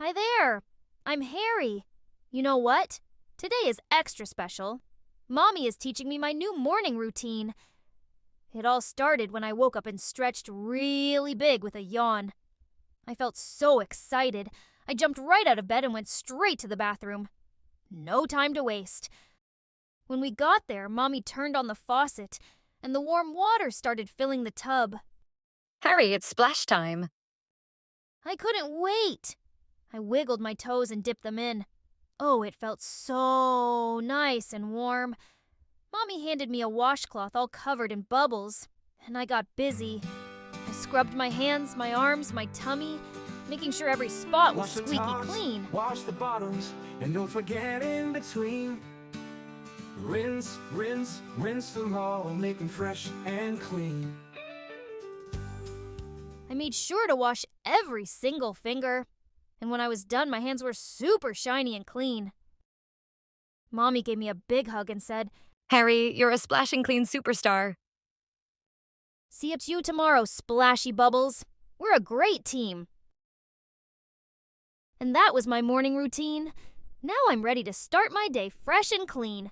Hi there. I'm Harry. You know what? Today is extra special. Mommy is teaching me my new morning routine. It all started when I woke up and stretched really big with a yawn. I felt so excited. I jumped right out of bed and went straight to the bathroom. No time to waste. When we got there, Mommy turned on the faucet, and the warm water started filling the tub. Harry, it's splash time. I couldn't wait. I wiggled my toes and dipped them in. Oh, it felt so nice and warm. Mommy handed me a washcloth all covered in bubbles, and I got busy. I scrubbed my hands, my arms, my tummy, making sure every spot was squeaky clean. Wash the bottoms, and don't forget in between. Rinse, rinse, rinse them all, make them fresh and clean. I made sure to wash every single finger, and when I was done, my hands were super shiny and clean. Mommy gave me a big hug and said, Harry, you're a splash and clean superstar. "See up to you tomorrow, Splashy Bubbles. We're a great team." And that was my morning routine. Now I'm ready to start my day fresh and clean.